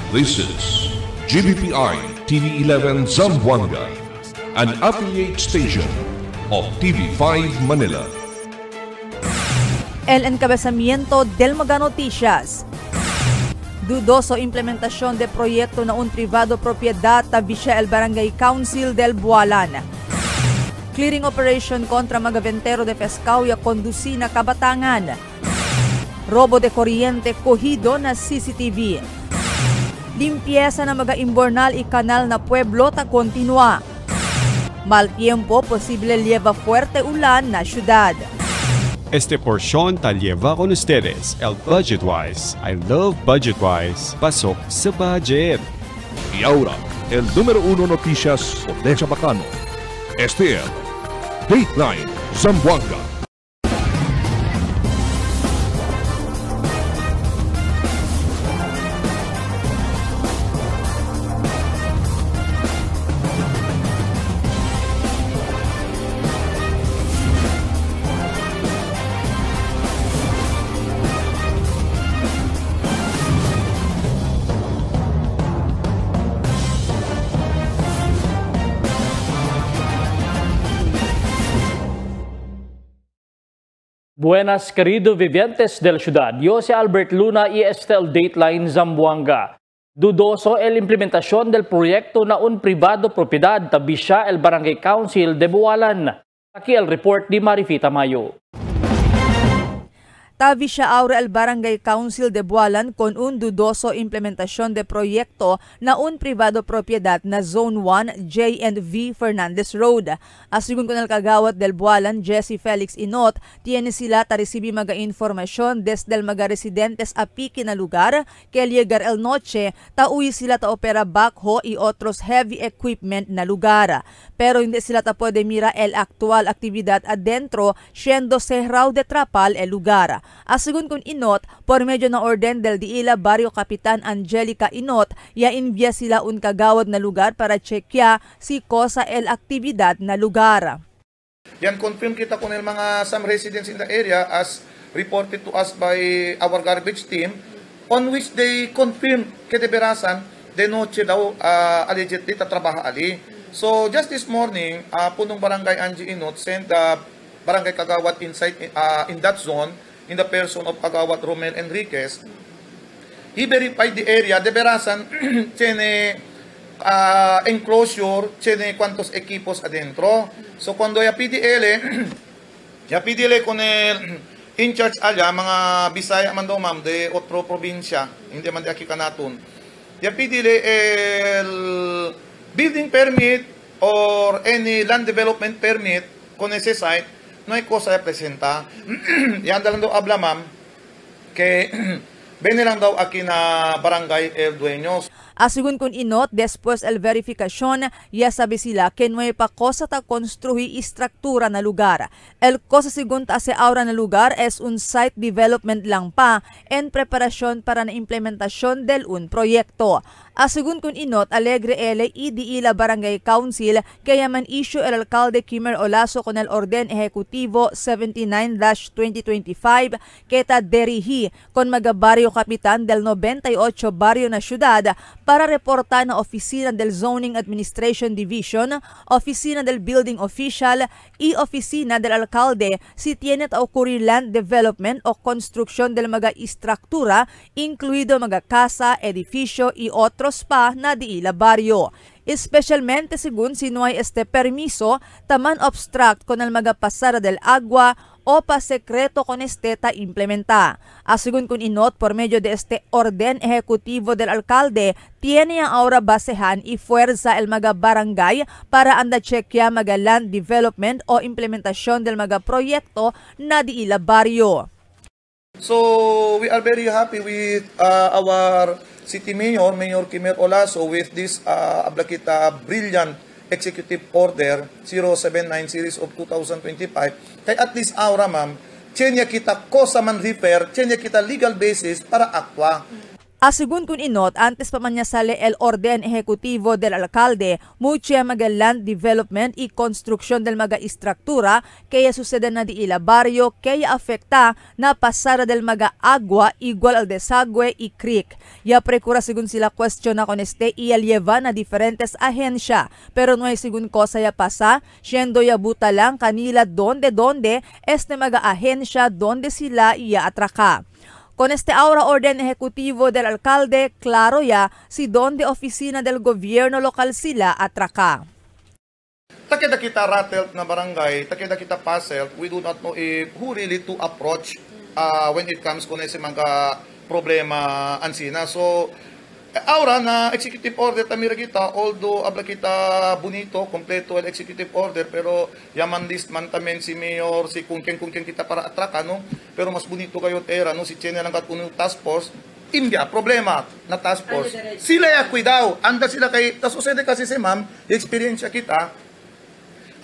This is GBPI TV11 Zamboanga, an affiliate station of TV5 Manila. El encabezamiento del Mega Noticias. Dudoso implementación de proyecto na un privado propiedad tabisya el Barangay Council del Bualan. Clearing operation kontra mga ventero de Pescauya Condusina, Kabatangan. Robo de kuryente kohido na CCTV. Limpieza na mga imbornal ikanal na pueblo ta kontinua. Mal tiempo, posible lleva fuerte ulan na syudad. Este porción ta lleva con ustedes el Budgetwise. I love Budgetwise. Pasok sa budget. Y ahora, el número 1 noticias de Chabacano. Este es Dateline Zamboanga. Buenas, querido vivientes de la ciudad. Yo soy Albert Luna y este es el Dateline Zamboanga. Dudoso el implementación del proyecto na un privado propiedad tabisya el Barangay Council de Bualan. Aquí el report de Marifita Mayo. Tabisya ahora el Barangay Council de Bualan con un dudoso implementación de proyecto na un privado propiedad na Zone 1 J&V Fernandez Road. Asigun con el kagawat del Bualan, Jesse Felix Inot, tiene sila ta recibi mga informasyon desde el mga residentes apiki na lugar que al llegar el noche, tauwi sila ta opera backhoe y otros heavy equipment na lugar. Pero hindi sila ta pwede mira el actual aktividad adentro, siendo cerrado de trapal el lugar. Asigun kun Inot, por medyo ng orden del Diila Barrio Kapitan Angelica Inot, ya envia sila un kagawad na lugar para checkya si kosa el aktividad na lugar. Yan confirm kita con el mga some residents in the area as reported to us by our garbage team, on which they confirm que de berasan de noche daw allegedly tatrabaha ali. So just this morning, punong barangay Angie Inot sent the barangay kagawad inside in that zone in the person of Kagawad Romel Enriquez. He verified the area, de berasan, tiene enclosure, tiene cuantos equipos adentro. So cuando ya PDL con el in charge allá, mga Bisaya man daw ma'am, de otro probinsya, hindi man di aki kanatun. Ya PDL el building permit or any land development permit con ese site, no hay cosa de presenta. Yan dalang daw habla ma'am, que vene lang daw aquí na barangay el dueños. Asigun kun Inot, después el verificación, ya sabi sila que no hay pa cosa ta construir estructura na lugar. El cosa según ta se ahora na lugar es un site development lang pa en preparación para na implementación del un proyecto. Asigun kun Inot, alegre ele y Diila Barangay Council kaya man issue el alcalde Kimer Olaso con el orden ejecutivo 79-2025 keta derihi con mga barrio kapitan del 98 barrio na syudad para reportar na oficina del Zoning Administration Division, oficina del Building Official y oficina del alcalde si tiene ta ocurrir land development o construksyon del mga estruktura, incluido mga casa, edificio y otros pa na Diila barrio. Especialmente según si no hay este permiso, taman obstruct con el mga pasada del agua o pa sekreto con este ta implementa. Asigun kun Inot, por medio de este orden ejecutivo del alcalde, tiene ang ahora basehan y fuerza el mga barangay para anda checkya mga land development o implementasyon del mga proyekto na Diila barrio. So we are very happy with our city mayor, Mayor Kimer Olaso, with this brilliant executive order 079 series of 2025. Kaya at least aura ma'am, tinya kita kosa man repair, tinya kita legal basis para akwa. Según kun inot, antes pa man niya sale el orden ejecutivo del alcalde, mucha mga land development y construksyon del mga istruktura kaya sucede na di ila barrio kaya afekta na pasara del mga agua igual al desagüe y creek. Ya precura según sila question na con este iya lleva na diferentes ahensya, pero no hay según cosa ya pasa, siendo ya buta lang kanila donde este mga ahensya donde sila iya atraka. Con este ahora orden ejecutivo del alcalde, claro ya si donde oficina del gobierno local sila atraka. Takeda kita rattled na barangay, takeda kita puzzled, we do not know who really to approach when it comes kung sa mga problema ansina. So, ahora na executive order tamira kita, although abla kita bonito, kompleto el executive order, pero yaman list man tamen si mayor, si kungken kita para atraka, no? Pero mas bonito kayo era, no? Si Chene lang kat unong task force, India, problema na task force. Sila ya cuidao, anda sila kay, tas usede kasi si ma'am, experience kita,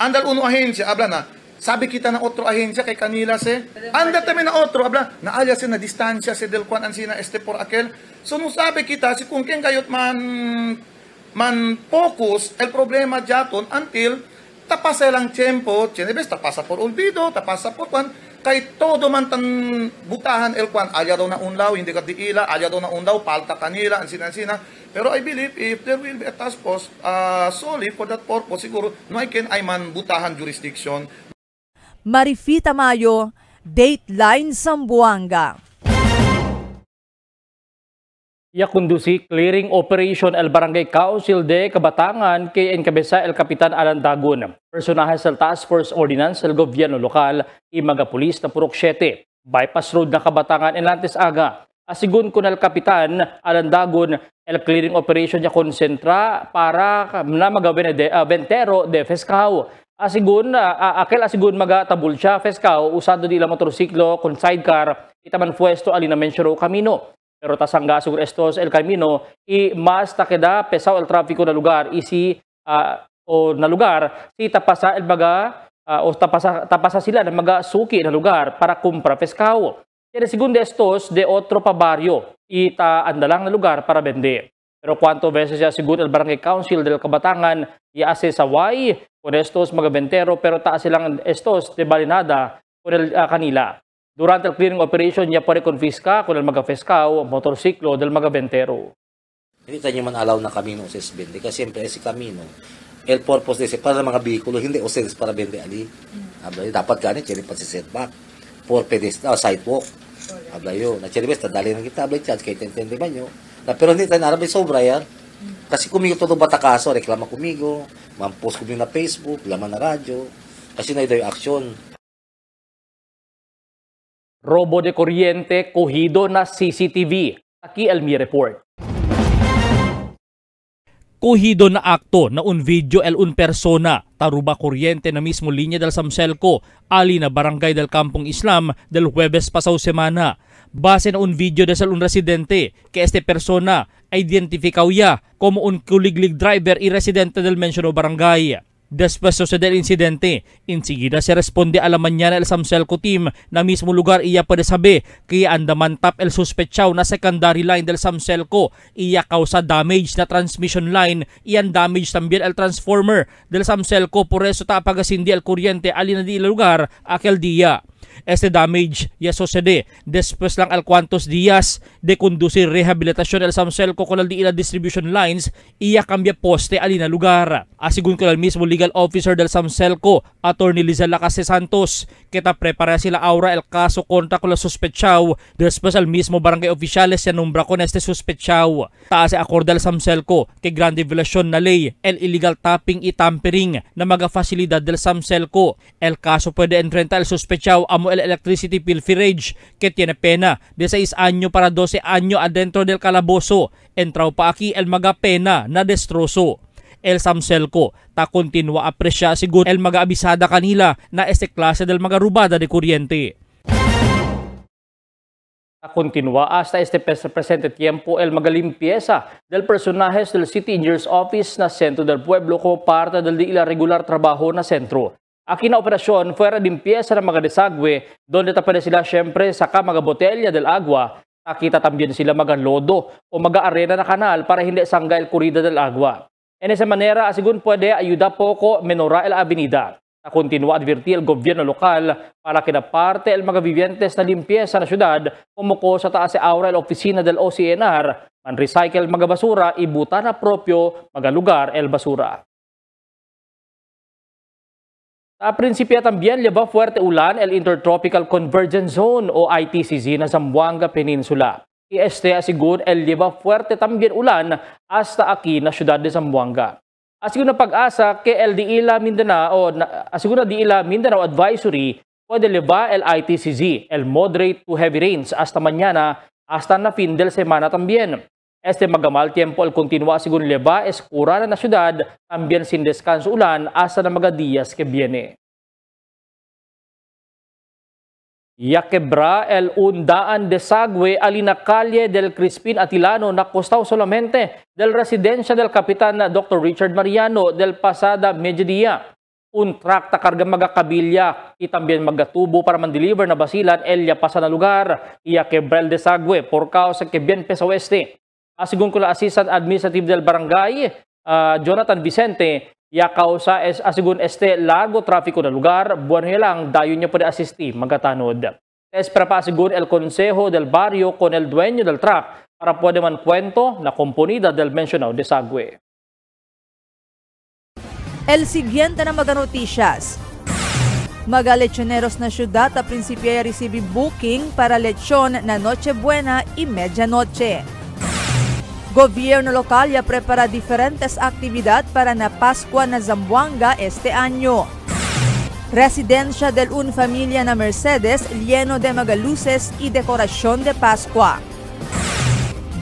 andal uno ahensya, abla na, sabi kita na otro ahensya kay kanila anda tamen na otro, abla, naalya na distansya si del kwan ansina este por aquel. So nung sabi kita, si kung kayot man focus el problema jaton until tapasa lang tiempo, chenebes, tapasa por olvido, tapasa por kwan, kay todo man tan butahan el kwan, alya daw na unlaw, hindi ka diila, alya daw na unlaw, palta kanila, ansina. Pero I believe if there will be a task force solely for that purpose, siguro, no I can ay man butahan jurisdiction. Marifita Mayo, Dateline Zamboanga. Yakundusi clearing operation el Barangay Council de Kabatangan kay enkabesa el Kapitan Alan Dagon. Personahe sa Task Force Ordinance el Gobyerno Lokal y mga pulis na Purok 7. Bypass Road na Kabatangan en Lantes Aga. Asigun kun el Kapitan Alan Dagon el clearing operation niya konsentra para na magawin de Ventero de Fescao. Asigun magatabul siya Fescao usado di la motorsiklo con sidecar itaman puesto alina mensyoro camino. Pero tasangga sur estos el camino y mas takeda pesaw el trafiko na lugar isi na lugar si tapasa el baga o tapasa sila ng mga suki na lugar para kumpra Fescao. Pero segundo estos de otro pa barrio ita andalang na lugar para vende. Pero cuanto veces ya según el Barangay Council del Kabatangan iaase sa way con estos mga ventero pero taas silang estos de balinada con el kanila. Durante el clearing operation niya pare confisca con el mga Fescao motorsiklo del mga ventero. Hindi tayo man alaw na camino sa vende kasi siyempre si camino el purpose de para mga bihikulo hindi ustedes para vende ali. Dapat ganit chili pa si setback for pedestrian sidewalk. Ablayo na chili besta dali na kita ablay chance kay tentende ba nyo. Pero hindi tayo narabay sobra yan. Kasi kumigo todo batakaso, reklama kumigo, mampost kumigo na Facebook, laman na radyo, kasi na ito yung aksyon. Robo de kuryente, kuhido na CCTV. Aki Elmi Report. Kuhido na akto na un video el un persona, taruba kuryente na mismo linya del Samselco, ali na barangay del Kampong Islam del Huwebes pasaw semana. Base na un video de un residente que este persona identificaw ya como un kuliglig driver y residente del mencionado barangay. Después sucede el incidente, enseguida se responde a la mañana el Samselco team na mismo lugar iya puede saber que andaman tap el sospechao na secondary line del Samselco iya causa damage na transmission line iyan damage también el transformer del Samselco por eso tapagasindi el kuryente alina di lugar aquel día. Este damage ya sucede después lang al cuantos días de conducir rehabilitación el Samselco con el di ila distribution lines iya cambia poste alina lugar. Asigun ko el mismo legal officer del Samselco, Attorney Liza Lacase Santos, kita prepara sila aura el caso contra con la sospechao después al mismo barangay oficiales se nombra con este sospechao. Taas acorda el Samselco que gran violación na ley el illegal tapping y tampering na mga fasilidad del Samselco. El caso puede enfrentar el sospechao amo el electricity pilferage que tiene pena de 6 años para 12 años adentro del calabozo. Entrao pa aquí el mga pena na destrozo. El Samselco ta continua apresya siguro el mga abisada kanila na este klase del mga rubada de kuryente. Continua hasta este presente tiempo el mga limpieza del personajes del City Engineer's Office na Centro del Pueblo como parte del di ila regular trabaho na sentro. Aquí na operasyon fuera limpieza ng mga desagüe donde tapere sila syempre saka mga botelya del agua Nakita también sila maganlodo o mag-arena na kanal para hindi sangga el corrida del agua. En esa manera, asigun puede ayuda poco menora el avenida. Na continua advertir el gobierno lokal para que na parte el mga vivientes na limpieza na syudad kumuko sa taas aura el opisina del OCNR man recycle mga basura ibuta na propio mga lugar el basura. Sa prinsipya también lleva fuerte ulan el Intertropical Convergence Zone o ITCZ na Zamboanga Peninsula. Y asigun el lleva fuerte también ulan hasta aquí na syudad de Zamboanga. Asigun na pag-asa que el Diila Mindanao asigun na Diila Mindanao Advisory puede llevar el ITCZ, el moderate to heavy rains hasta mañana hasta na fin del semana también. Este magamal tiempo el continua asigun lleva escura na ciudad también sin descanso ulan hasta na mga días que viene. Ya quebra el undaan desagüe alina calle del Crispin Atilano na costado solamente del residencia del Kapitan Dr. Richard Mariano del pasada mediodía. Un truck ta karga magakabilya y también magatubo para mandeliver na basilan elya pasa na lugar. Ya quebra el desagüe por causa que bien pesa oeste. Asigun ko la Assistant Administrative del Barangay, Jonathan Vicente, ya causa es asigun este largo tráfico na lugar, buwan lang dayon niya pwede asisti magatanod. Espera pa asigun el Consejo del Barrio con el dueño del truck para pwede man kwento na componida del mencionado desagüe. El siguiente na mga noticias. Mga lechoneros na syudad a prinsipya receive booking para lechon na Nochebuena y Medianoche. Gobierno lokal ya prepara diferentes actividad para na Pascua na Zamboanga este año. Residencia del un familia na Mercedes lleno de mga luces y decoración de Pascua.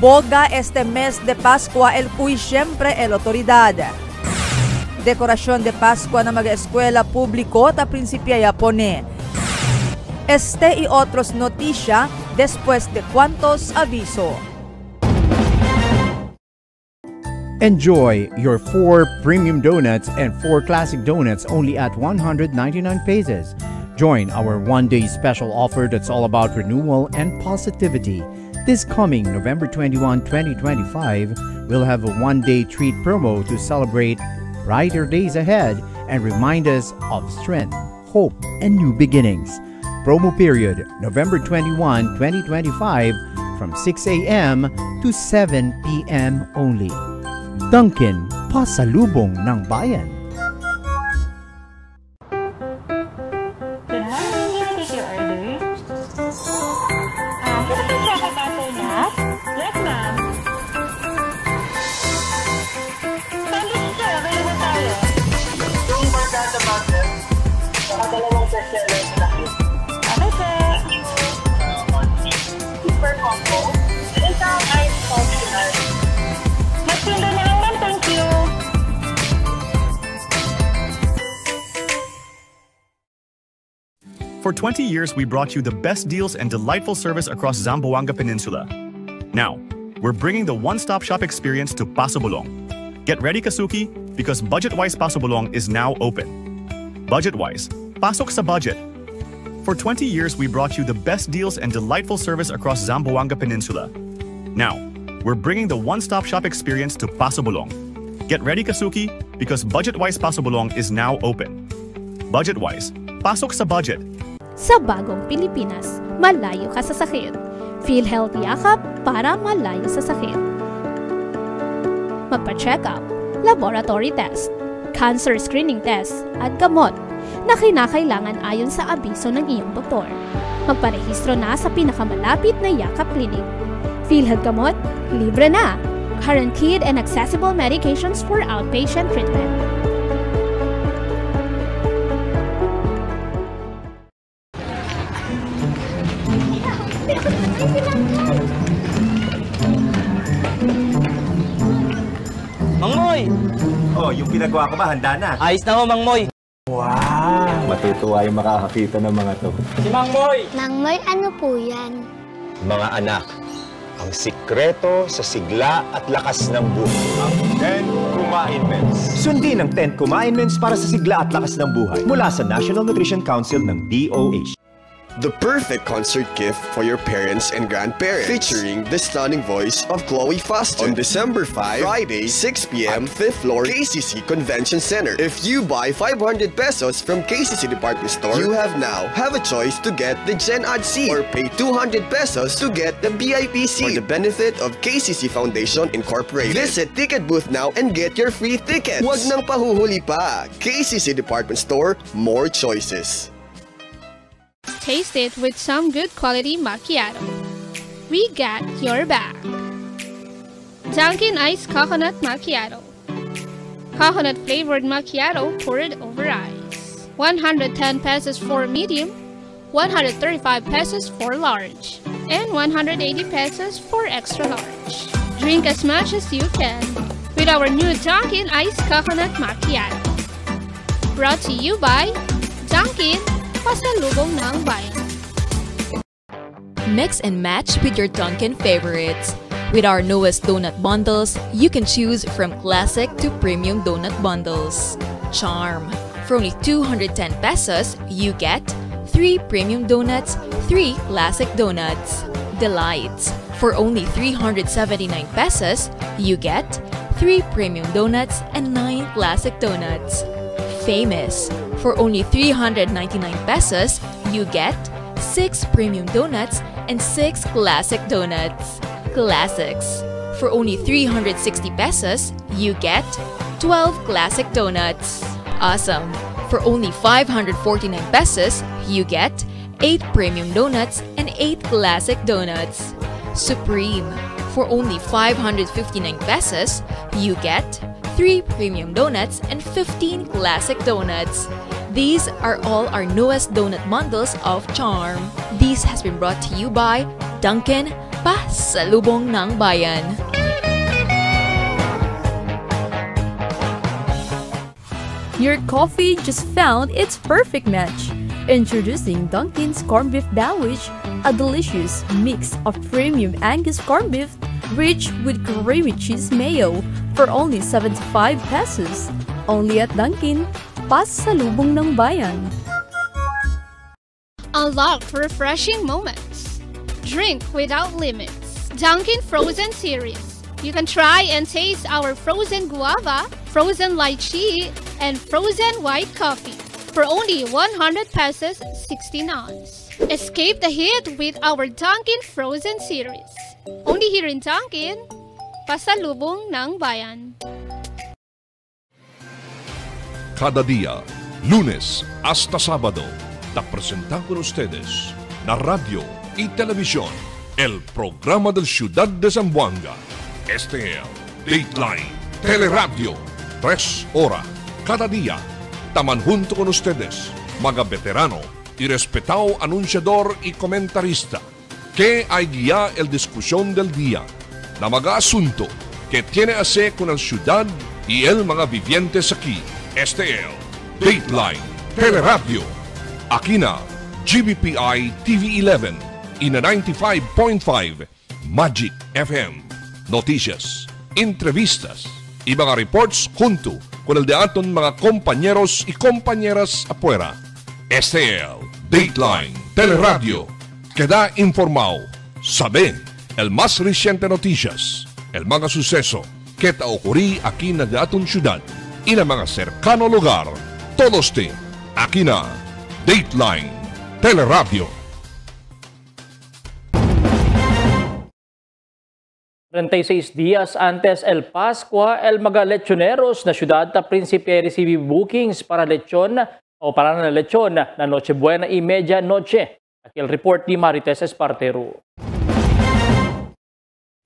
Boga este mes de Pascua el cuy siempre el autoridad. Decoración de Pascua na mga eskwela publiko ta prinsipya ya pone. Este y otros noticia después de cuantos aviso. Enjoy your 4 premium donuts and 4 classic donuts only at 199 pesos. Join our one-day special offer that's all about renewal and positivity. This coming November 21, 2025, we'll have a one-day treat promo to celebrate brighter days ahead and remind us of strength, hope, and new beginnings. Promo period November 21, 2025 from 6 a.m. to 7 p.m. only. Dunkin, pasalubong ng bayan. Good morning, can I take your order? Can I take chocolate butternut? Yes, ma'am. Sandwich sir, available tayo. Yung barkada butter, saka dalawang bestseller na laki. Okay, sir. Super combo. Isang ice functional. Magtinda na lang, ma'am. Thank you. For 20 years, we brought you the best deals and delightful service across Zamboanga Peninsula. Now, we're bringing the one-stop shop experience to Paso Bulong. Get ready, Kasuki, because Budget-Wise Paso Bulong is now open. Budget-Wise, pasok sa budget. For 20 years, we brought you the best deals and delightful service across Zamboanga Peninsula. Now, we're bringing the one-stop shop experience to Paso Bulong. Get ready, Kasuki, because Budget-Wise Paso Bulong is now open. Budget-Wise, pasok sa budget. Sa bagong Pilipinas, malayo ka sa sakit. PhilHealth Yakap para malayo sa sakit. Magpa-check up, laboratory test, cancer screening test, at gamot na kinakailangan ayon sa abiso ng iyong doktor. Magparehistro na sa pinakamalapit na Yakap Clinic. PhilHealth Gamot, libre na. Guaranteed and accessible medications for outpatient treatment. Mang Moy! Oh, yung pinagawa ko ba, handa na? Ayos na ho, Mang Moy. Wow! Matutuwa yung makakakita ng mga to. Si Mang Moy! Mang Moy, ano po yan? Mga anak, ang sikreto sa sigla at lakas ng buhay. Ang 10 Kumainments. Sundin ang 10 Kumainments para sa sigla at lakas ng buhay mula sa National Nutrition Council ng DOH. The perfect concert gift for your parents and grandparents. Featuring the stunning voice of Chloe Foster. On December 5, Friday, 6 p.m. 5th floor, KCC Convention Center. If you buy 500 pesos from KCC Department Store, you have a choice to get the Gen Ad seat or pay 200 pesos to get the VIP seat for the benefit of KCC Foundation Incorporated. Visit Ticket Booth now and get your free tickets. Huwag nang pahuhuli pa. KCC Department Store, more choices. Taste it with some good quality macchiato. We got your back. Dunkin' Iced Coconut Macchiato. Coconut flavored macchiato poured over ice. 110 pesos for medium, 135 pesos for large, and 180 pesos for extra large. Drink as much as you can with our new Dunkin' Iced Coconut Macchiato. Brought to you by Dunkin', pasalubong ng bayan. Mix and match with your Dunkin' favorites. With our newest donut bundles, you can choose from classic to premium donut bundles. Charm. For only 210 pesos, you get 3 premium donuts, 3 classic donuts. Delights. For only 379 pesos, you get 3 premium donuts and 9 classic donuts. Famous. For only 399 pesos, you get 6 premium donuts and 6 classic donuts. Classics. For only 360 pesos, you get 12 classic donuts. Awesome. For only 549 pesos, you get 8 premium donuts and 8 classic donuts. Supreme. For only 559 pesos, you get 3 premium donuts and 15 classic donuts. These are all our newest donut bundles of Charm. This has been brought to you by Dunkin', pasalubong ng bayan. Your coffee just found its perfect match. Introducing Dunkin's Corned Beef Sandwich, a delicious mix of premium Angus corned beef rich with creamy cheese mayo for only 75 pesos. Only at Dunkin', pasalubong ng bayan. Unlock refreshing moments. Drink without limits. Dunkin' Frozen Series. You can try and taste our frozen guava, frozen lychee, and frozen white coffee for only 100 pesos 60 ounce. Escape the heat with our Dunkin' Frozen Series. Only here in Dunkin', pasalubong ng bayan. Cada día, lunes hasta sábado, te presentan con ustedes la radio y televisión, el programa del Ciudad de Zamboanga. Este es Dateline Teleradio, 3 horas cada día. Taman junto con ustedes, mga veterano y respetado anunciador y comentarista, que hay guía el discusión del día, na mga asunto que tiene a hacer con la ciudad y el mga vivientes aquí. Este es Dateline Teleradio. Aquí na GBPI TV11 y na 95.5 Magic FM. Noticias, entrevistas y mga reports junto con el de aton mga compañeros y compañeras afuera. Este es Dateline Teleradio. Queda informado, sabe el más reciente noticias, el mga suceso que te ocurrí aquí na de aton ciudad y na mga cercano lugar. Todos te aquí na Dateline Teleradio. 36 días antes el Pascua, el mga lechoneros na syudad ta Príncipe receive bookings para lechon o para na lechon na Nochebuena y Medianoche. Aquí el report ni Marites Espartero.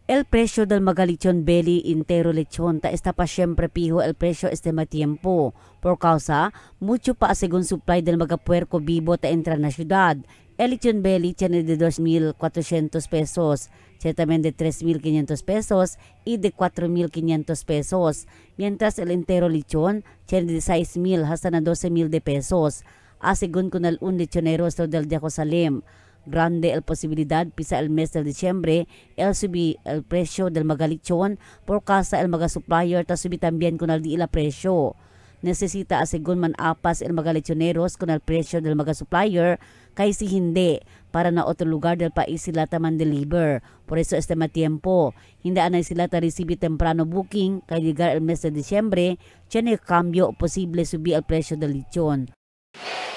El precio del magalichon belly intero lechon ta está pa siempre pijo el precio este tiempo. Por causa, mucho pa según supply del magapuerco vivo ta entra na ciudad. El lechon belly tiene de 2,400 pesos, también de 3,500 pesos y de 4,500 pesos. Mientras el entero lechon tiene de 6,000 hasta na 12,000 de pesos. Según con el un lechonero del Jerusalem. Grande el posibilidad pisa el mes de diciembre el subí el precio del magalichon por causa el maga supplier ta subí también con el di la precio. Necesita según man apas el magalichoneros con el precio del maga supplier kaysi hindi para na otro lugar del país sila taman deliver. Por eso este matiempo, hindi anay sila ta receive temprano booking kay llegar el mes de Disyembre, tiene cambio posible subi el presyo del lechon.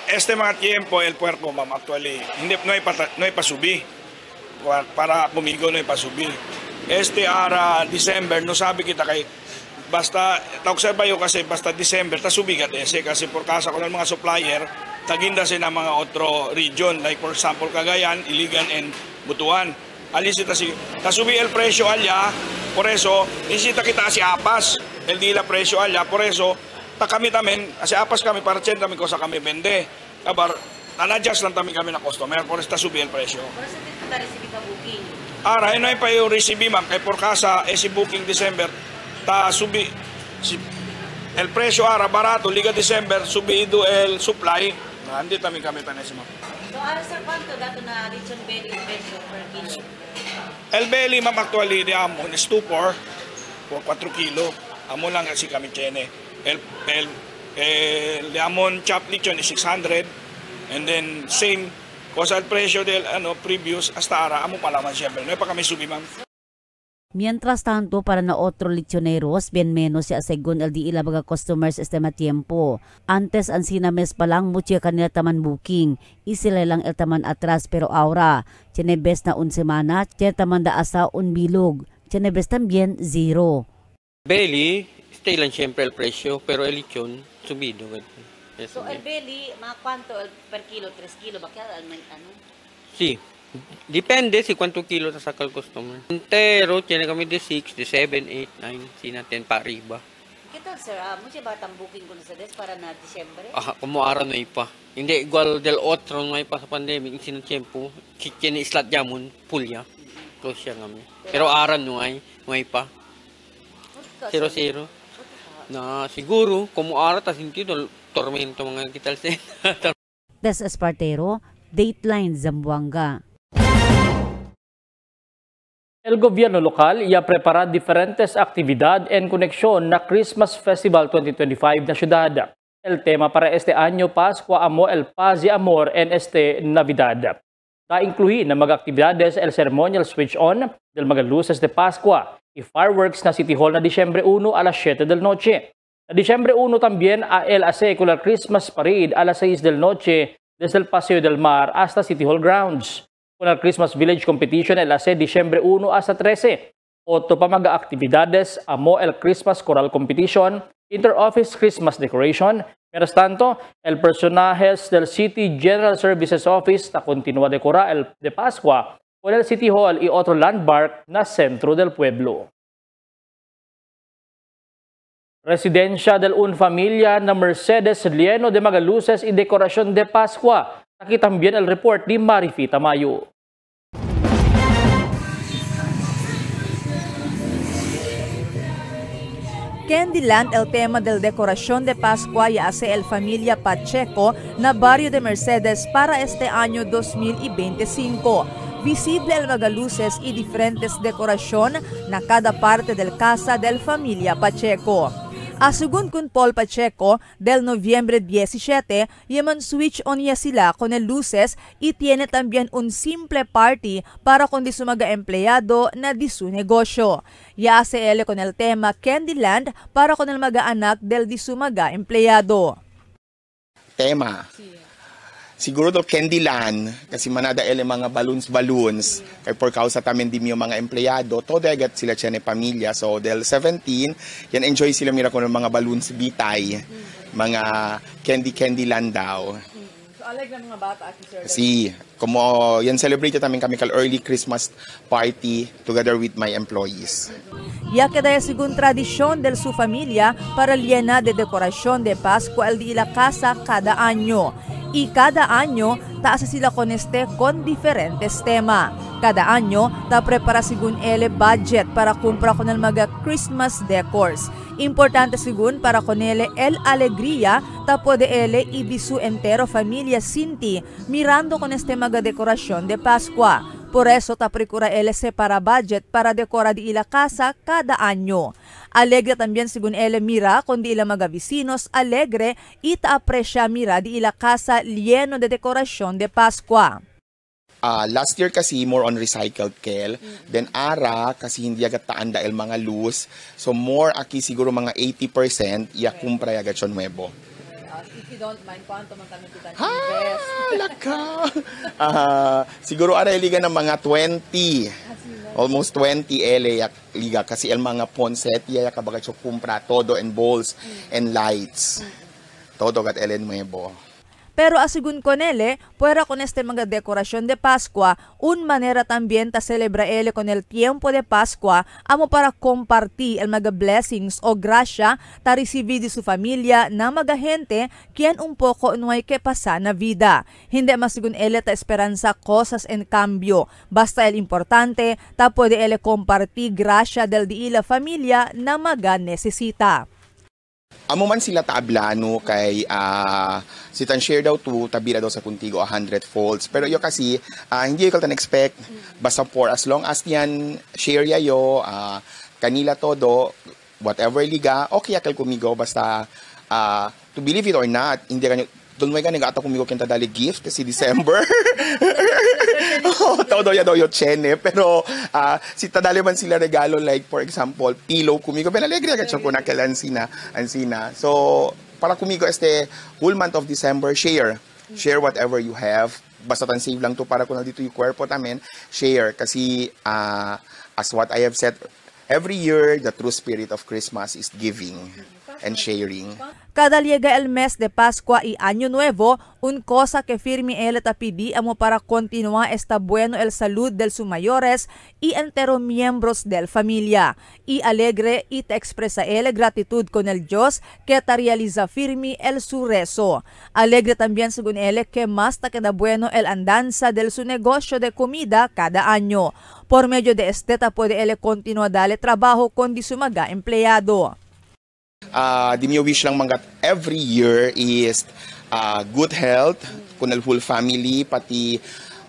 Este mga tiempo el puerco, ma'am, actually no hay pasubi para pumigo, no hay pasubi. Este ara December no sabi kita kay basta ta-obserba yo kasi basta December ta subigat kasi por kasa ko ng mga supplier taginda sila mga otro region, like for example Cagayan, Iligan, and Butuan. Alisita si tasubi el presyo alya, por eso isita kita si apas, el dila presyo alya, por eso ta kami tamen, kasi apas kami para chen kami ko sa kami bende. Kabar na-adjust lang kami na customer, por eso tasubi el presyo. Por eso dito ta receive ka booking. Ara, ino pa yung receive ma'am, kay por kasa si booking December ta subi el presyo ara barato liga December subido el supply. Hindi kami tanis mo. So, ara sir, quanto dato na lechon belly presyo per kilo? El belly, ma'am, actually, di amo, is 2 por 4 kilo. Amo lang kasi kami tiene. El amon chop lechon is 600. And then, same, cosa el presyo del previous, hasta ara, amo pa laman siyempre. No pa kami subi, ma'am. Mientras tanto, para na otro lechoneros, bien menos siya según el di ilabaga customers este matiempo. Antes ang sinames pa lang mucha kanila taman booking. Isila lang el taman atras pero ahora. Tiene best na un semana, tiene taman da asa un bilog. Tiene best también 0. Belly, stay lang siyempre el presyo, pero el lechon, subido. So el belly, mga kwanto per kilo, 3 kilo, bakit ano? Si. Depende si cuánto kilo saca el customer. Entero, tiene kami de 6, de 7, 8, 9, si natin pa arriba. ¿Qué tal, sir? Mucha batang booking ko sa des para na Disyembre? Como araw na ipa. Hindi igual del otro no hay pa sa pandemic, sin tiempo, tiene slot jamon, pulya. Close siya kami. Pero araw no ay pa. 0-0. Na siguro, como araw ta sentido, tormento mga kital sen. Des Espartero, Dateline Zamboanga. El gobierno local ya prepara diferentes actividad en conexión na Christmas Festival 2025 na ciudad. El tema para este año Pascua amo el paz y amor en este Navidad. Ta-incluir na mga actividades el ceremonial switch on del mga luces de Pascua y fireworks na City Hall na Disyembre 1 a las 7 del noche. Na Disyembre 1 también a el secular Christmas Parade a las 6 del noche desde el Paseo del Mar hasta City Hall Grounds. Con el Christmas Village Competition el Disyembre 1 hasta 13. Otro pa mga actividades amo el Christmas Choral Competition, Inter-Office Christmas Decoration. Mientras tanto, el personajes del City General Services Office ta continúa decora el de Pascua con el City Hall y otro landmark na centro del pueblo. Residencia del un familia na Mercedes lleno de mga luces y decoración de Pascua. Aquí también el report ni Marifi Tamayo. Candyland el tema del decoración de Pascua y hace el familia Pacheco na barrio de Mercedes para este año 2025. Visible el mga luces y diferentes decoración na cada parte del casa del familia Pacheco. Asugun kun Paul Pacheco, del noviembre 17, yaman switch on ya sila con el luces y tiene también un simple party para con di su mga empleyado na di su negosyo. Ya hace él con el tema Candyland para con el mga anak del di su mga empleyado. Tema. Siguro do Candyland, kasi manada ele mga balloons, kay por causa tamen di mga empleyado, todo agat sila tiyan pamilya. So, del 17, yan enjoy sila mira ko ng mga balloons bitay, mga Candyland daw. So, alag na mga bata, sir? Si, como yan celebrate tamin kami kal early Christmas party together with my employees. Ya queda según tradición de su familia para llena de decoración de Pascua el de la casa cada año. Y cada año, taas sila con diferentes tema. Cada año, ta prepara según ele budget para compra con el mga Christmas decors. Importante según para con ele el alegría, ta puede ele y di su entero familia Sinti mirando con mga decoración de Pascua. Por eso procura él separa budget para decorar di ila casa cada año. Alegre también según él mira con di ila mga vecinos alegre ita aprecia mira di ila casa lleno de dekorasyon de Paskwa. Last year kasi more on recycled kel. Then ara kasi hindi agad taan dahil mga loose. So more aki siguro mga 80% iya kumpra agad siya nuevo. If you don't mind, kwanto man kami kita invest? Laka! Siguro ara liga ng mga 20. Almost 20 liga kasi el mga ponset iya kabagat siya kumpra todo and bowls and lights. Todo agad el nuevo. Pero asigun con él, fuera con este mga decoración de Pascua, un manera también ta celebra él con el tiempo de Pascua, amo para compartir el mga blessings o gracia ta recibir de su familia na mga gente quien un poco no hay que pasar na vida. Hindi masigun él ta esperanza cosas en cambio, basta el importante ta puede él compartir gracia del di ila familia na mga necesita. Amo man sila taablano kay si tan share daw to tabira daw sa kuntigo 100 folds. Pero yo kasi hindi ko tan expect basta for as long as yan share yayo kanila todo whatever liga okay akal kumigo basta to believe it or not hindi kanyo doon may ganang ato kumigo kinta dali gift kasi December. Todo ya daw yo chene pero si tadali man sila regalo like for example pillow kumigo ben alegre agad siya ko na kalansina ansina. So para kumigo este whole month of December share whatever you have basta tan save lang to para kung dito yung kwerpo tamen share kasi as what I have said every year the true spirit of Christmas is giving and sharing. Cada llega el mes de Pascua y Año Nuevo, un cosa que firme él tapidi amo para continuar esta bueno el salud del sus mayores y entero miembros del familia. Y alegre y te expresa él gratitud con el Dios que te realiza firme el su rezo. Alegre también según él que más ta queda bueno el andanza del su negocio de comida cada año. Por medio de este puede él continuar darle trabajo con di su mga empleado. Di mi wish lang mga every year is good health kun el whole family pati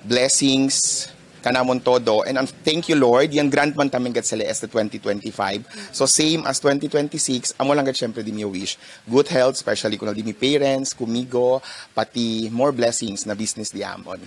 blessings kanamon todo and thank you Lord yan grant man tamin gat Celeste 2025 so same as 2026 amo lang gat syempre di mi wish good health especially kun di mi parents kumigo pati more blessings na business di amon.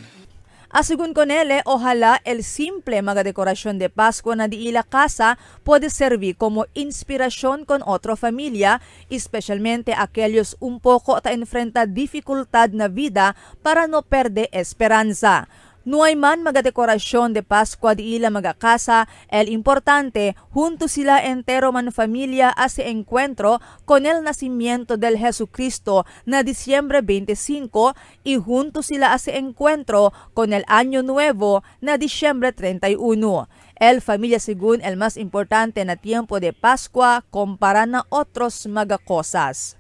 Asigun con él, ojalá el simple mga decoración de Pascua na di ila casa puede servir como inspiración con otra familia, especialmente aquellos un poco ta enfrenta dificultad na vida para no perder esperanza. No hay man mga dekorasyon de Pascua di ila mga casa, el importante, junto sila entero man familia a se encuentro con el nacimiento del Jesucristo na Diciembre 25 y junto sila a se encuentro con el Año Nuevo na Diciembre 31. El familia según el más importante na tiempo de Pascua compara na otros mga cosas.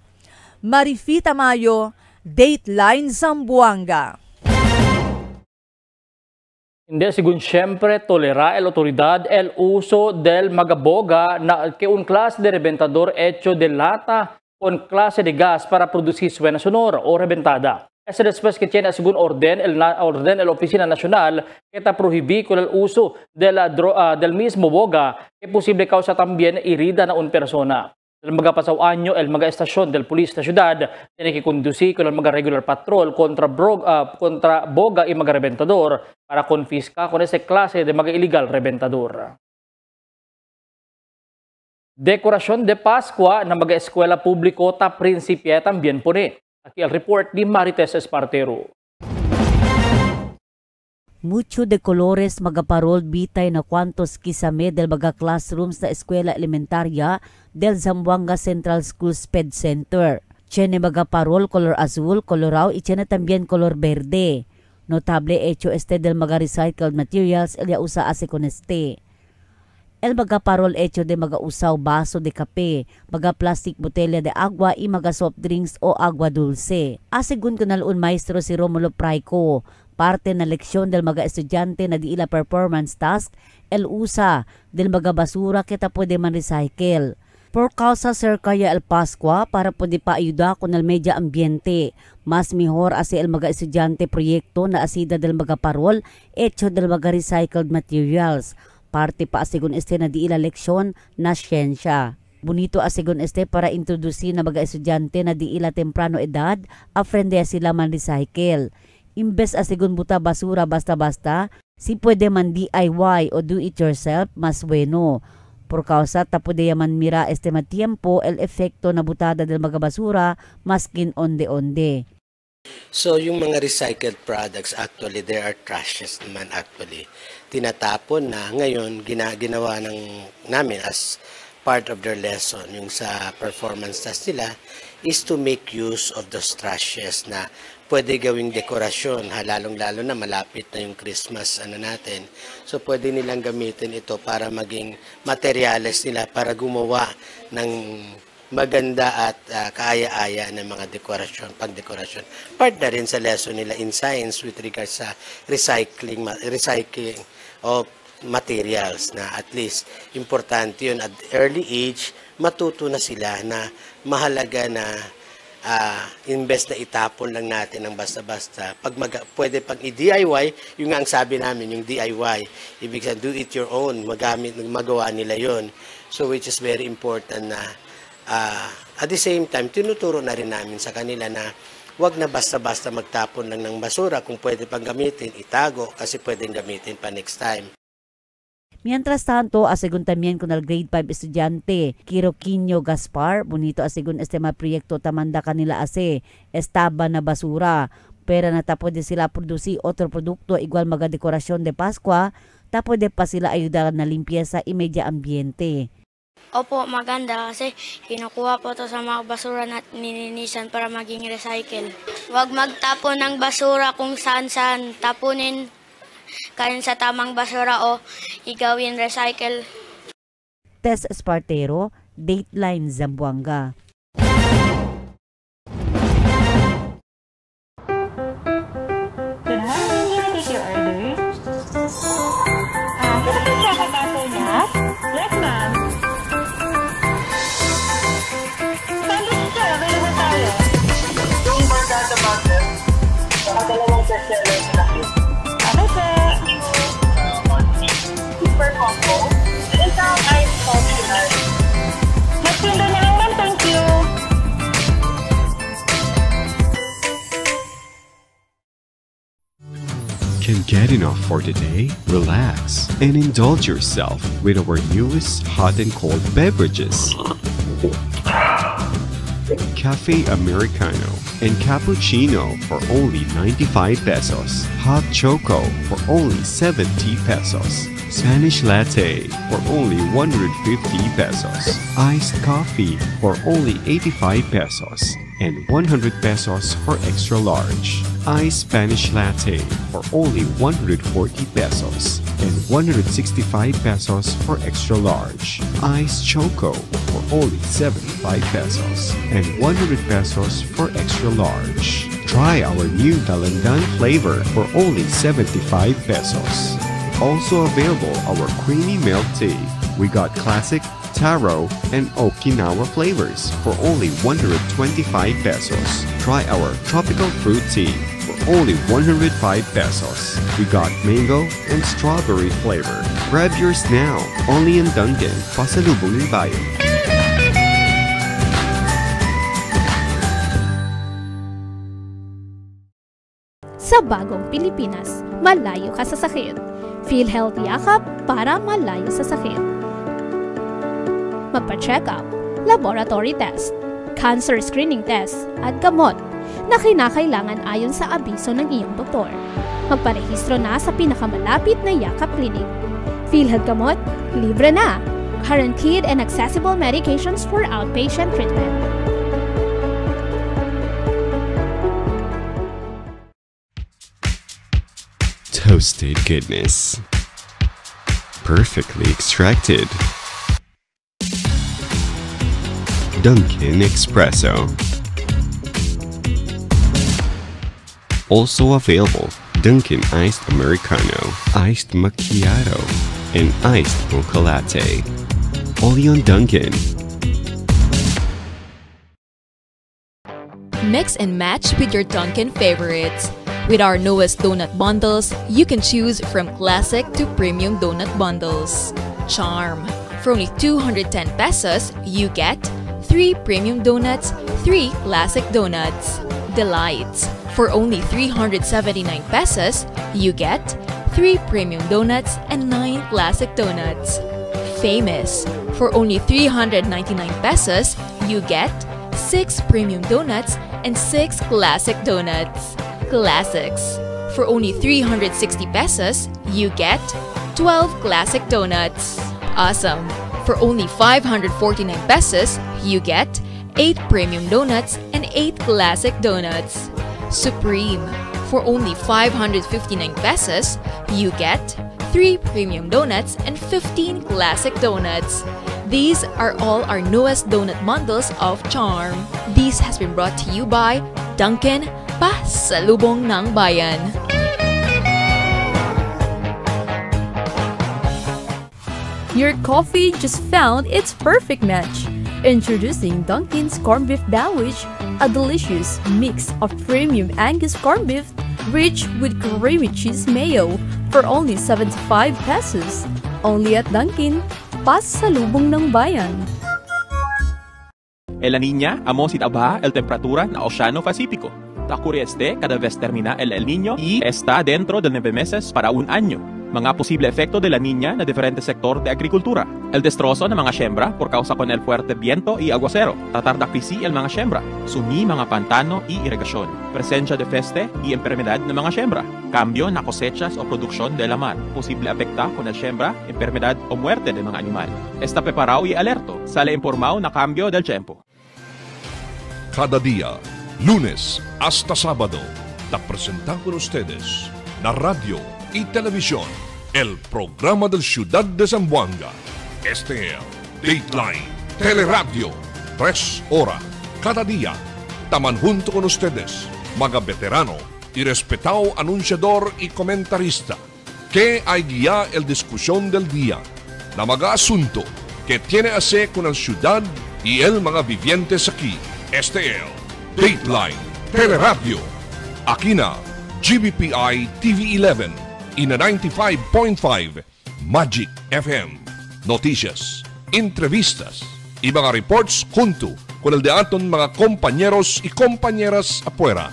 Marifita Mayo, Dateline Zamboanga. Hindi, según siempre, tolera el autoridad el uso del magaboga na que un clase de reventador hecho de lata con clase de gas para producir suena sonora o reventada. Es después que tiene según orden el Oficina Nacional que está prohibí con el uso del mismo boga que posible causa también herida na un persona. El mga pasaw anyo, el mga estasyon del pulis na syudad tiene que conducir con el mga regular patrol contra boga y mga reventador para confisca con ese klase de mga illegal reventador. Dekorasyon de Pascua na mga eskwela publiko ta prinsipya también pone. Aquí el report ni Marites Espartero. Mucho de colores magaparol bitay na kwantos kisame del mga classrooms na eskwela elementarya del Zamboanga Central School SPED Center. Tiene magaparol color azul, colorao y tiene también color verde. Notable hecho este del mga recycled materials el ya usa ase con este. El magaparol hecho de mga usaw baso de kape, mga plastic botella de agua y mga soft drinks o agua dulce. Asigun ko nalun maestro si Romulo Praico, parte na leksyon del mga estudyante na di ila performance task, el usa del mga basura kita pwede man recycle. Por causa cerca ya el Pascua para pwede pa ayuda con el media ambiente. Mas mejor así el mga estudyante proyekto na asida del mga parol hecho del mga recycled materials. Parte pa asigon este na di ila leksyon na siyensya. Bonito asigon este para introdusin na mga estudyante na di ila temprano edad aprende sila man recycle. Imbes asigon buta basura basta-basta, si pwede man DIY o do it yourself mas bueno. Por causa tapo de yaman mira este matiempo el efekto na butada del mga basura maskin onde-onde. So yung mga recycled products actually there are trashes naman actually. Tinatapon na ngayon ginawa namin as part of their lesson yung sa performance test nila is to make use of those trashes na pwede gawing dekorasyon, lalong-lalo na malapit na yung Christmas natin. So pwede nilang gamitin ito para maging materyales nila para gumawa ng maganda at kaaya-aya ng mga dekorasyon, pagdekorasyon. Part na rin sa lesson nila in science with regards sa recycling of materials na at least importante yun at early age, matuto na sila na mahalaga na invest na itapon lang natin ng basta-basta. Pwede pag i-DIY, yung nga ang sabi namin, yung DIY, ibig sabihin, do it your own, magawa nila yon. So which is very important na at the same time, tinuturo na rin namin sa kanila na wag na basta-basta magtapon lang ng basura. Kung pwede pang gamitin, itago kasi pwedeng gamitin pa next time. Mientras tanto, asigun también con el grade 5 estudiante, Quiroquinho Gaspar, bonito asigun este mga proyekto tamanda kanila ase, estaba na basura, pero natapo de sila produsi otro produkto igual mga dekorasyon de Pascua, tapo de pa sila ayuda na limpieza y media ambiente. Opo, maganda kasi kinukuha po to sa mga basura na nilinisan para maging recycle. Huwag magtapon ng basura kung saan-saan, tapunin kain sa tamang basura o igawin recycle. Tess Espartero, Dateline Zamboanga. Can I take your order? Can I check a bottle now? Yes, ma'am. Sandwich sir, available tayo. Yung barkada bottle, nakadalawang bestseller na cute. Ano sir? Super combo. Isang ice coffee ice. Mas ganda na lang ma'am, thank you. Can get enough for today? Relax and indulge yourself with our newest hot and cold beverages. Cafe Americano and Cappuccino for only 95 pesos. Hot Choco for only 70 pesos. Spanish Latte for only 150 pesos. Iced Coffee for only 85 pesos. And 100 pesos for extra large. Iced Spanish Latte for only 140 pesos. And 165 pesos for extra large. Iced Choco for only 75 pesos. And 100 pesos for extra large. Try our new Dalandan flavor for only 75 pesos. Also available our creamy milk tea. We got classic, taro, and Okinawa flavors for only 125 pesos. Try our tropical fruit tea for only 105 pesos. We got mango and strawberry flavor. Grab yours now, only in Dunkin', Pasalubong ng Bayan. Sa bagong Pilipinas, malayo ka sa sakit. PhilHealth Yakap para malayo sa sakit. Magpa-check up, laboratory test, cancer screening test, at gamot na kinakailangan ayon sa abiso ng iyong doktor. Magparehistro na sa pinakamalapit na Yakap Clinic. PhilHealth Gamot, libre na. Guaranteed and accessible medications for outpatient treatment. Toasted goodness. Perfectly extracted. Dunkin' Espresso. Also available, Dunkin' Iced Americano, Iced Macchiato, and Iced Mocha Latte. Only on Dunkin'. Mix and match with your Dunkin' favorites. With our newest donut bundles, you can choose from classic to premium donut bundles. Charm. For only 210 pesos, you get 3 premium donuts, 3 classic donuts. Delights. For only 379 pesos, you get 3 premium donuts and 9 classic donuts. Famous. For only 399 pesos, you get 6 premium donuts and 6 classic donuts. Classics. For only 360 pesos, you get 12 classic donuts. Awesome. For only 549 pesos, you get 8 premium donuts and 8 classic donuts. Supreme. For only 559 pesos, you get 3 premium donuts and 15 classic donuts. These are all our newest donut bundles of Charm. This has been brought to you by Dunkin', Pasalubong ng Bayan. Your coffee just found its perfect match. Introducing Dunkin's Corned Beef Sandwich, a delicious mix of premium Angus corned beef rich with creamy cheese mayo for only 75 pesos. Only at Dunkin', Pasalubong ng Bayan. En la Niña, amo si Aba el temperatura na Oceano Pacífico. Ocurre cada vez termina el Niño y está dentro de 9 meses para un año. Mga posible efecto de la Niña na diferente sector de agrikultura. El destrozo ng mga siembra por causa con el fuerte viento y aguacero. Tatarda krisi el mga siembra. Sumi mga pantano y irrigasyon. Presencia de peste y enfermedad ng mga siembra. Cambio na cosechas o produksyon de la mar. Posible afecta con el siembra, enfermedad o muerte de mga animal. Está preparado y alerto. Sale informado na cambio del tiempo. Cada día, lunes hasta sábado, te presentan con ustedes la radio y televisión, el programa del Ciudad de Zamboanga. Este es Dateline Teleradio, 3 horas cada día. Taman junto con ustedes, mga veterano y respetado anunciador y comentarista, que hay guía el discusión del día, na mga asunto que tiene a hacer con el ciudad y el mga vivientes aquí. Este es Dateline Teleradio. Aquí na GBPI TV 11 y na 95.5 Magic FM. Noticias, entrevistas y mga reports junto con el de aton mga compañeros y compañeras afuera.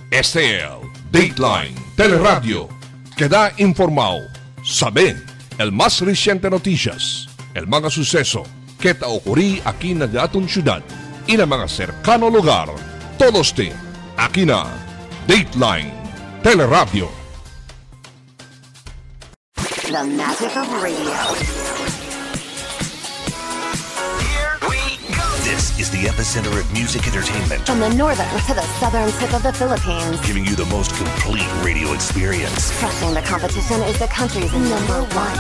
Este es Dateline Teleradio. Queda informado, sabe el más reciente noticias, el mga suceso que ta ocurrí aquí na de aton ciudad y na mga cercano lugar. Todos te aquí na Dateline Teleradio. The magic of radio. Here we go. This is the epicenter of music entertainment. From the northern to the southern tip of the Philippines. Giving you the most complete radio experience. Crushing the competition is the country's number one.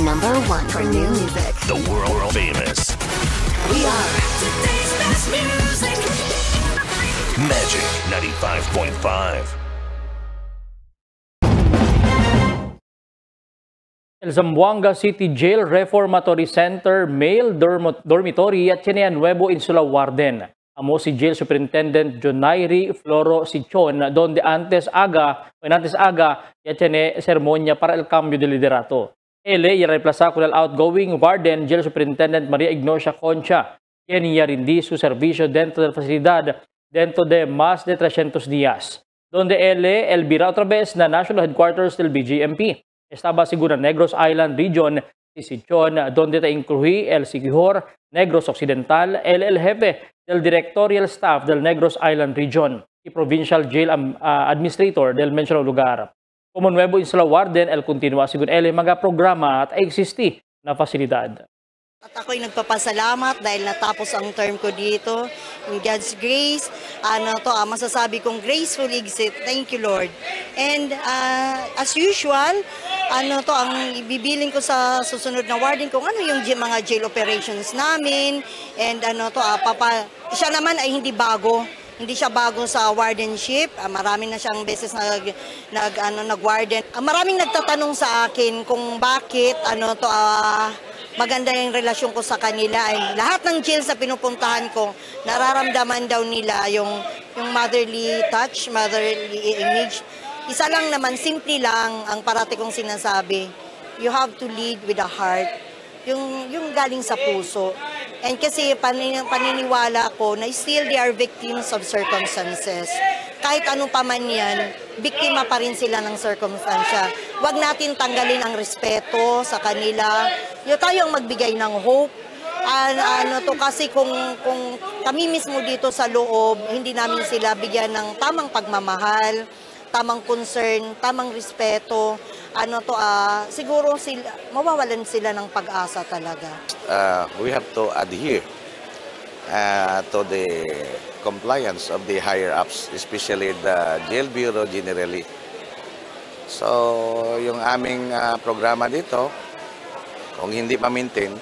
Number one for new music. The world famous. We are today's best music. Magic 95.5. El Zamboanga City Jail Reformatory Center Male Dormitory at Chinean Nuevo Insula Warden. Amo si Jail Superintendent Jonairi Floro Sichon, donde antes aga ya tiene sermonia para el cambio de liderato. Ele y reemplaza con el outgoing Warden Jail Superintendent Maria Ignacia Concha, quien ya rindí su servicio dentro de la facilidad dentro de más de 300 días, donde ele elvira otra vez na National Headquarters del BGMP. Estaba seguro Negros Island Region, si Sichon, donde te incluí el Sigihor Negros Occidental, el jefe del Directorial Staff del Negros Island Region y Provincial Jail Administrator del mencionado lugar. Como Nuevo Insula Warden, el continua según el mga programa at existi na fasilidad. At ako'y nagpapasalamat dahil natapos ang term ko dito. In God's grace, masasabi kong graceful exit. Thank you, Lord. And as usual, ang ibibiling ko sa susunod na warden kung ano yung mga jail operations namin. And siya naman ay hindi bago. Hindi siya bago sa wardenship. Marami na siyang beses nag-warden. Maraming nagtatanong sa akin kung bakit maganda yung relasyon ko sa kanila. Ay, lahat ng jails na pinupuntahan ko, nararamdaman daw nila yung motherly touch, motherly image. Isa lang naman, simple lang ang parati kong sinasabi. You have to lead with a heart. Yung galing sa puso. And kasi paniniwala ko na still they are victims of circumstances. Kahit ano pa man yan, biktima pa rin sila ng circumstansya. Huwag natin tanggalin ang respeto sa kanila. Tayong magbigay ng hope. Kasi kung kami mismo dito sa loob, hindi namin sila bigyan ng tamang pagmamahal, tamang concern, tamang respeto, siguro mawawalan sila ng pag-asa talaga. We have to adhere to the compliance of the higher-ups, especially the Jail Bureau generally. So, yung aming programa dito, kung hindi ma-maintain,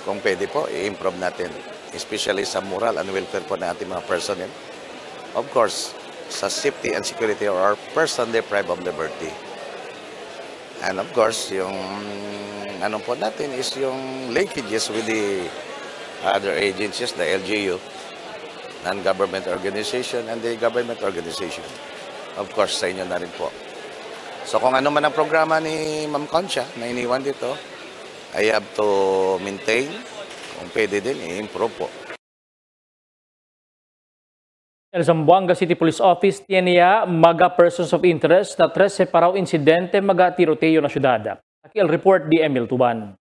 kung pwede po, i-improve natin, especially sa moral and welfare po ng ating mga personnel. Of course, sa safety and security of our person deprived of liberty. And of course, yung ano po natin is yung linkages with the other agencies, the LGU, non-government organization, and the government organization. Of course, sa inyo na rin po. So kung ano man ang programa ni Ma'am Concha na iniwan dito, I have to maintain, kung pwede din, i-improve po. El Zamboanga City Police Office tiene mga persons of interest na 13 paraw insidente mga tiroteyo na syudad. Aquí el report di Emil Tuban.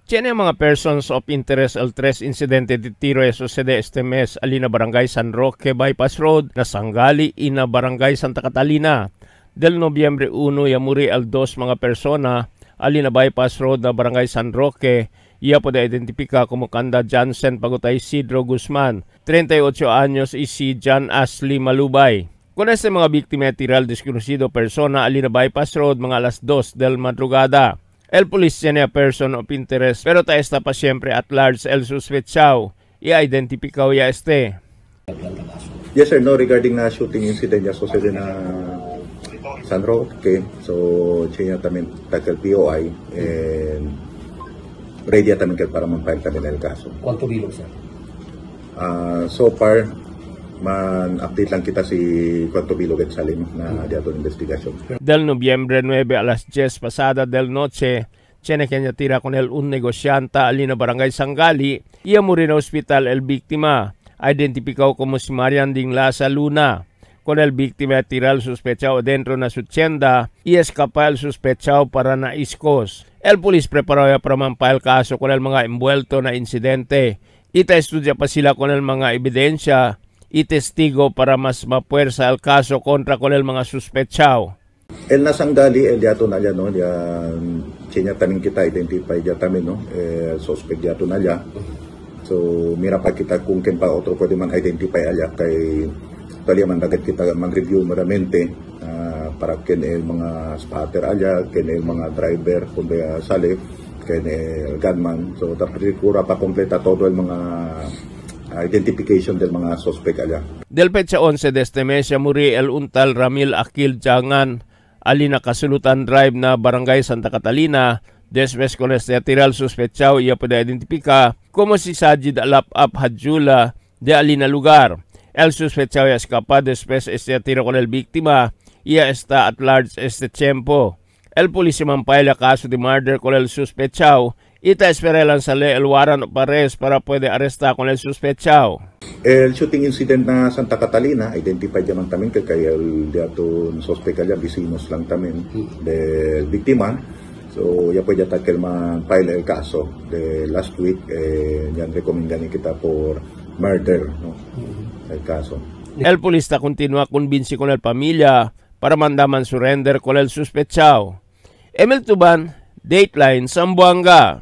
Tiene mga persons of interest el 3 insidente de tiro sucede este mes alina Barangay San Roque Bypass Road na Sangali ina Barangay Santa Catalina. Del Nobyembre 1 yamuri el 2 mga persona alina Bypass Road na Barangay San Roque. Ia puede identifica como Kanda Jansen Pagutay Isidro Guzman, 38 años y si Jan Ashley Malubay. Con este mga biktima tiral desconocido persona alina Bypass Road mga alas 2 del madrugada. El police tiene a person of interest pero ta esta pa siempre at large el suspechao. I-identificaw ya este. Yes sir, no, regarding na shooting incident ya sucede na San Roque. So, siya también tackle POI and ready también para mag-file también el kaso. ¿Cuánto bilog, sir? So far, man-update lang kita si Cuanto Bilog at Salim na diato ng investigasyon. Del Nobyembre 9 alas 10 pasada del noche, tiene que tira con el un negosyanta alina Barangay Sangali, ia muri na hospital el biktima, identificado como si Marian Dinglasa Luna. Con el víctima tirar el sospechado dentro de su tienda y escapa el sospechado para na iskos. El polis preparó ya para mampay el caso con el mga envuelto na insidente. Ita estudia pa sila con el mga ebidensya y testigo para mas mapuersa el caso kontra con el mga sospechado. El nasanggali, el diato na no, siya tanin kita identify ya tamin, no, el suspect diato na ya. So, mira pa kita kung ken pa otro pwede man identify alya kay Tali man dagat kita mag-review maramente para kene mga spotter alya, kene mga driver kung ba salip, kene gunman. So tapos kura pa kompleta todo el mga identification del mga suspect alya. Del petsa 11 de este mes muri el untal Ramil Akil Jangan alina Kasulutan Drive na Barangay Santa Catalina. Después con este tiral sospechado ia puede identificar como si Sajid Alap-Ap Hadjula de alina lugar. El sospechado ya escapa después este tiro con el víctima y ya está at large este tiempo. El policía mampay la caso de murder con el sospechado y ta espera lanzarle el warrant of arrest para puede arrestar con el sospechado. El shooting incident na Santa Catalina, identified naman tamin kaya el diato sospechado ya vecinos lang tamin del víctima. So ya puede takel man file el caso de last week yan recomendan kita por murder, no? El caso. El policía continúa convinci con el familia para mandaman surrender con el sospechado. Emil Tuban, Dateline, Zamboanga.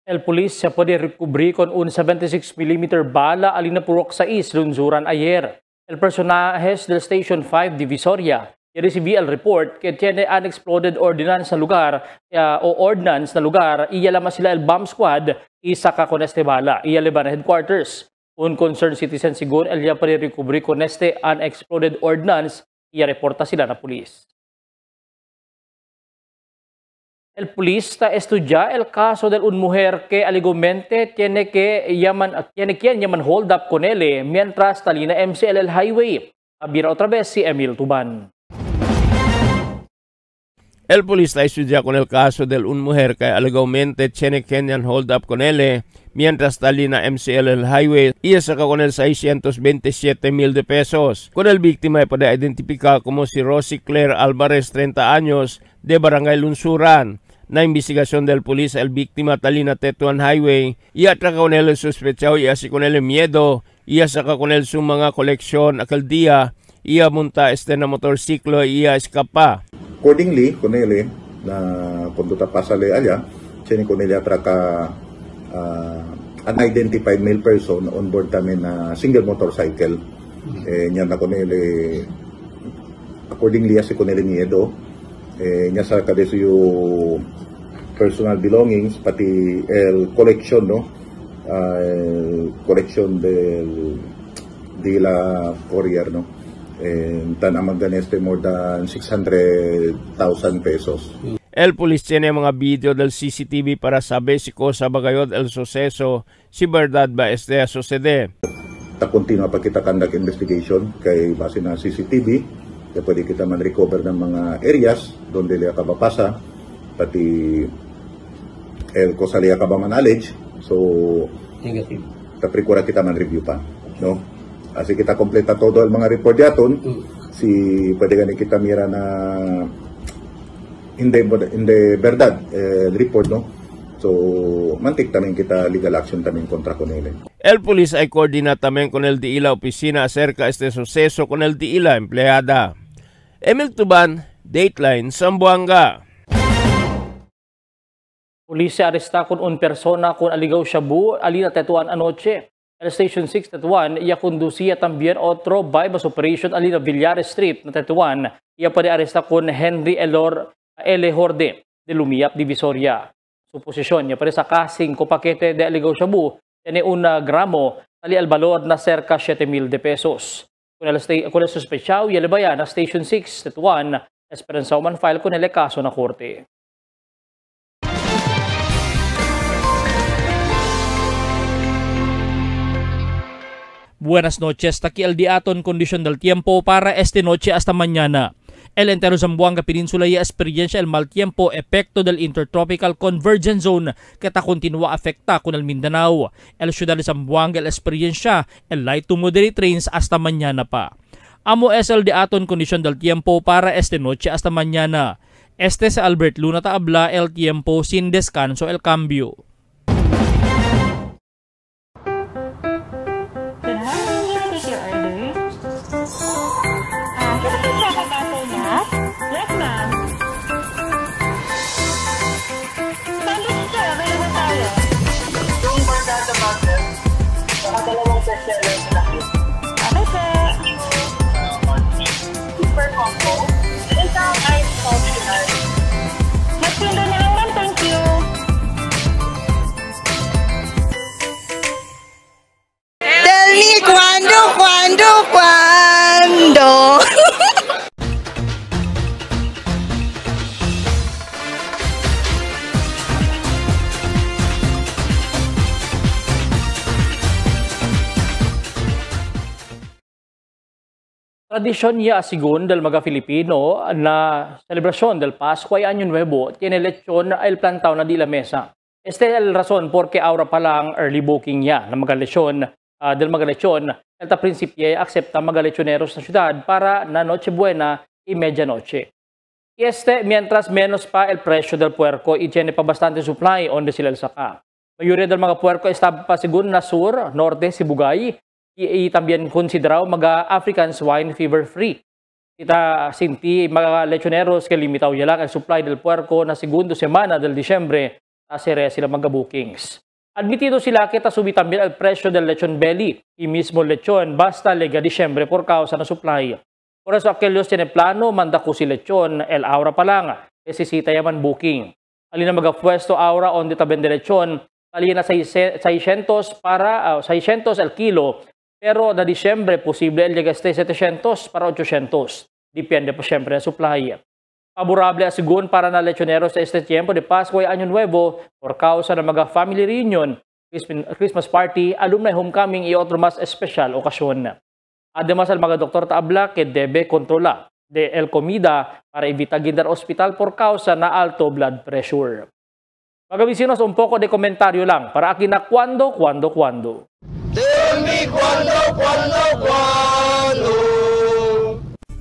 El policía puede recubrir con un 76mm bala alina purok 6 lunzuran ayer. El personajes del Station 5 Divisoria recibí el report que tiene unexploded ordnance na lugar o ordnance na lugar, iyalama sila el bomb squad, isaka con este bala, iyaliban headquarters. Un concerned citizen siguro el ya para recovery con este unexploded ordnance, iya reporta sila na pulis. El policista estudia el caso de una mujer que alegadamente tiene quien llaman hold up con él mientras talina MCL el highway. Abira otra vez si Emil Tuban. El policista estudia con el caso de una mujer que alegadamente tiene quien hold up con él mientras talina MCL el highway y saca con el 627,000 de pesos. Con el víctima puede identificar como si Rosie Claire Alvarez, 30 años, de Barangay Lunsuran. Na investigación del policía, el víctima talina Tetuan Highway y atraca con él el sospechado y así con él el miedo y saca con él su mga koleksyon aquel día y monta na motorsiklo y escapa. Accordingly, con él, na conduta pasale allá, tiene con él atraca unidentified male person on board namin na single motorcycle. Niya na con él, accordingly, así con él miedo. Niya sa kadeso yung personal belongings, pati el collection, no? El collection de la courier, no? Tan amang ganeste more than 600,000 pesos. El polis tiene mga video del CCTV para saber si cosa bagayod el suceso, si verdad ba este sucede. Ta continua pa kita conduct investigation kay base na CCTV, kaya pwede kita man-recover ng mga areas donde liya ka mapasa, pati el cosa liya ka ba man-allege. So, taprekura kita man-review pa, no? Así kita kompleta todo el mga report yaton, si pwede gani kita mira na hindi verdad el report, no? So, mantik tamin kita legal action tamin kontra con él. El polis ay coordina también con el DILA oficina acerca este suceso con el DILA empleada. Emil Tuban, Dateline, Zamboanga. Pulisya aresta con un persona con aligaw shabu alina Tetuan anoche. El Station 6 Tetuan ya conducía también otro bypass operation alina Villares Street na Tetuan. Ya puede aresta con Henry L. Horde de Lumiap, Divisoria. Su posisyon ya puede sa kasing paquete de aligaw shabu tiene un gramo tali al valor na cerca 7,000 de pesos. Con el sospechado ya le bayan na Station 6 Tetuan esperanza man file con el kaso na korte. Buenas noches, aquí el diaton condición del tiempo para esta noche hasta mañana. El entero Zamboanga Peninsula ya experiencia el mal tiempo efecto del Intertropical Convergence Zone que ta continúa afecta con el Mindanao. El ciudad de Zamboanga el experiencia el light to moderate rains hasta mañana pa. Amo es el diaton condición del tiempo para esta noche hasta mañana. Este es Albert Luna Taabla, el tiempo sin descanso el cambio. Super combo. Isang ice optional. Magpindo na lang ma'am, thank you. Tell me cuando. Tradisyon niya asigun del mga Filipino na selebrasyon del Pasko ay Año Nuevo tiene lechon el plantao na di la mesa. Este es el razón porque ahora pa lang early booking niya na mga lechon del mga lechon el ta prinsipye acepta mga lechoneros na syudad para na Nochebuena y Medianoche. Y mientras menos pa el presyo del puerco y tiene pa bastante supply onde sila el saka. Mayuri del mga puerco está pa sigun na sur, norte, Sibugay, y también considerado mga African swine fever free. Kita sinti mga lechoneros que limitaw ya lang ang supply del puerco na segundo semana del Disyembre asere sila mga bookings. Admitido sila kita subi también el presyo del lechon belly y mismo lechon basta lega Disyembre por causa na supply. Por eso aquellos tiene plano manda ko si lechon el aura pa lang necesita yaman booking. Alina mga puesto aura on taben de lechon alina 600 para 600 el kilo. Pero na Disyembre, posible el llegaste 700 para 800. Depende po siyempre ng supply. Favorable asigun para na lechoneros sa este tiempo de Pascua y Año Nuevo por causa ng mga family reunion, Christmas party, alumni homecoming y otro mas espesyal okasyon. Además, al mga doktor taabla que debe controla de el comida para evitar guindar hospital por causa na alto blood pressure. Mga vecinos, un poco de komentaryo lang para akin na cuando. Tell me cuando.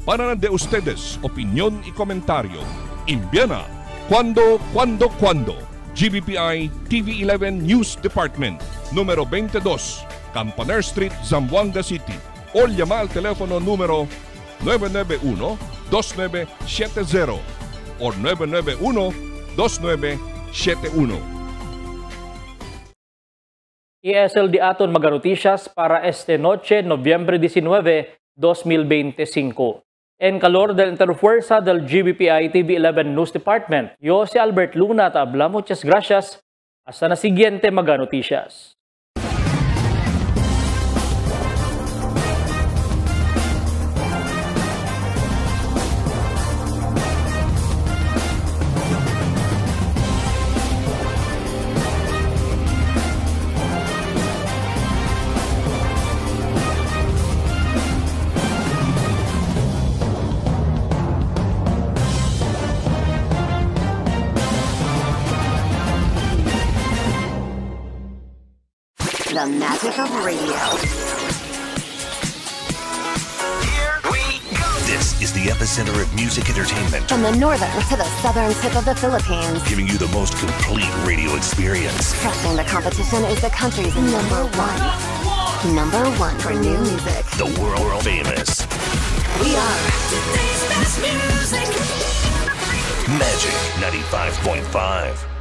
Para de ustedes, opinión y comentario. Envíana cuando. GBPI TV11 News Department, número 22, Campaner Street, Zamboanga City. O llama al teléfono número 991-2970 o 991-2971. ESL di aton mga noticias para este noche, Nobyembre 19, 2025. En calor del Interfuerza del GBPI TV11 News Department, yo si Albert Luna at habla, muchas gracias. Hasta na siguiente mga noticias. The magic of radio. Here we go. This is the epicenter of music entertainment. From the northern to the southern tip of the Philippines. Giving you the most complete radio experience. Crushing the competition is the country's number one. Number one for new music. The world famous. We are today's best music. Magic 95.5.